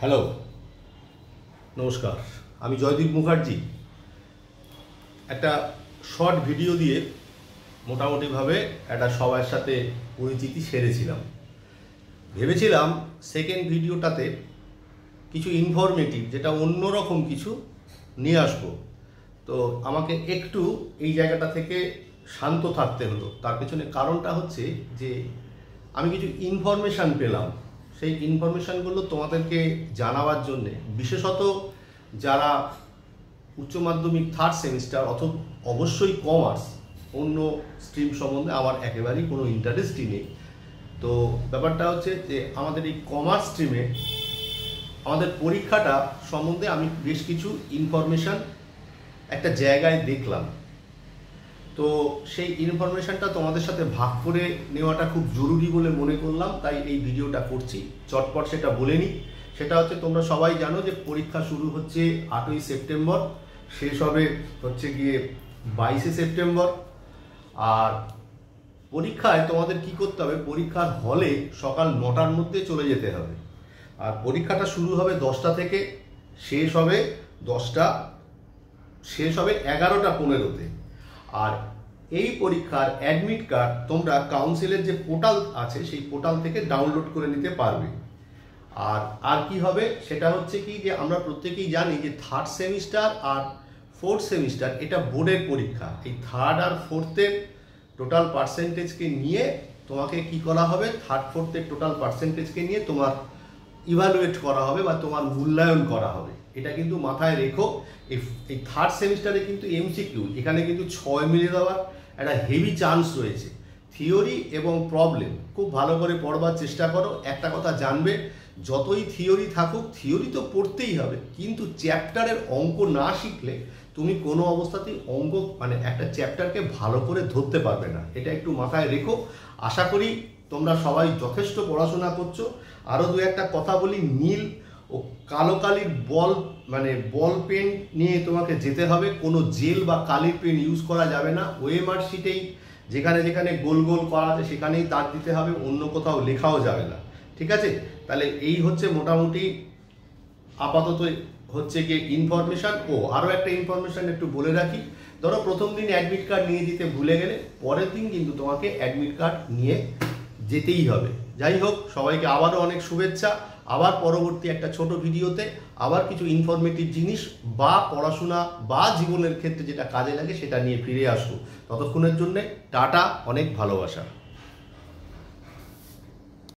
Hello, নমস্কার। আমি জয়দীপ মুখার্জি। একটা শর্ট ভিডিও দিয়ে মোটামুটিভাবে একটা সবার সাথে পরিচিতি সেরেছিলাম। ভেবেছিলাম সেকেন্ড ভিডিওটাতে কিছু ইনফরমেটিভ, যেটা অন্যরকম কিছু নিয়ে আসবো। তো আমাকে একটু এই জায়গাটা থেকে শান্ত থাকতে হলো। তার পেছনে কারণটা হচ্ছে যে আমি কিছু ইনফরমেশান পেলাম। সেই ইনফরমেশানগুলো তোমাদেরকে জানাবার জন্যে, বিশেষত যারা উচ্চ মাধ্যমিক থার্ড সেমিস্টার অবশ্যই কমার্স, অন্য স্ট্রিম সম্বন্ধে আমার একেবারেই কোনো ইন্টারেস্টই নেই। তো ব্যাপারটা হচ্ছে যে আমাদের এই কমার্স স্ট্রিমে আমাদের পরীক্ষাটা সম্বন্ধে আমি বেশ কিছু ইনফরমেশান একটা জায়গায় দেখলাম। তো সেই ইনফরমেশানটা তোমাদের সাথে ভাগ করে নেওয়াটা খুব জরুরি বলে মনে করলাম, তাই এই ভিডিওটা করছি। চটপট সেটা বলে নিই। সেটা হচ্ছে, তোমরা সবাই জানো যে পরীক্ষা শুরু হচ্ছে 8ই সেপ্টেম্বর, শেষ হবে হচ্ছে গিয়ে 22শে সেপ্টেম্বর। আর পরীক্ষায় তোমাদের কি করতে হবে, পরীক্ষার হলে সকাল 9টার মধ্যে চলে যেতে হবে। আর পরীক্ষাটা শুরু হবে 10টা থেকে, শেষ হবে 11টা 15-তে। আর এই পরীক্ষার অ্যাডমিট কার্ড তোমরা কাউন্সিলের যে পোর্টাল আছে সেই পোর্টাল থেকে ডাউনলোড করে নিতে পারবে। আর কি হবে সেটা হচ্ছে কি, যে আমরা প্রত্যেকেই জানি যে থার্ড সেমিস্টার আর ফোর্থ সেমিস্টার এটা বোর্ডের পরীক্ষা। এই থার্ড আর ফোর্থের টোটাল পার্সেন্টেজকে নিয়ে তোমাকে কি করা হবে, থার্ড ফোর্থের টোটাল পার্সেন্টেজকে নিয়ে তোমার ইভালুয়েট করা হবে বা তোমার মূল্যায়ন করা হবে। এটা কিন্তু মাথায় রেখো। এই থার্ড সেমিস্টারে কিন্তু এমসিকিউ, এখানে কিন্তু 6 মিলে দেওয়ার একটা হেভি চান্স রয়েছে। থিওরি এবং প্রবলেম খুব ভালো করে পড়বার চেষ্টা করো। একটা কথা জানবে, যতই থিওরি থাকুক, থিওরি তো পড়তেই হবে, কিন্তু চ্যাপ্টারের অঙ্ক না শিখলে তুমি কোনো অবস্থাতেই অঙ্ক একটা চ্যাপ্টারকে ভালো করে ধরতে পারবে না। এটা একটু মাথায় রেখো। আশা করি তোমরা সবাই যথেষ্ট পড়াশোনা করছো। আরও দু একটা কথা বলি, নীল ও কালো কালির বল পেন নিয়ে তোমাকে যেতে হবে। কোনো জেল বা কালির পেন ইউজ করা যাবে না। ওএমআর শিটেই যেখানে যেখানে গোল গোল করা আছে সেখানেই দাগ দিতে হবে, অন্য কোথাও লেখাও যাবে না। ঠিক আছে? তাহলে এই হচ্ছে মোটামুটি আপাতত হচ্ছে গিয়ে ইনফরমেশান। আরও একটা ইনফরমেশান একটু বলে রাখি। ধরো প্রথম দিন অ্যাডমিট কার্ড নিয়ে যেতে ভুলে গেলে, পরের দিন কিন্তু তোমাকে অ্যাডমিট কার্ড নিয়ে যেতেই হবে। যাই হোক, সবাইকে আবারও অনেক শুভেচ্ছা। আবার পরবর্তী একটা ছোট ভিডিওতে আবার কিছু ইনফরমেটিভ জিনিস বা পড়াশোনা বা জীবনের ক্ষেত্রে যেটা কাজে লাগে সেটা নিয়ে ফিরে আসবো। ততক্ষণের জন্যে টাটা, অনেক ভালোবাসা।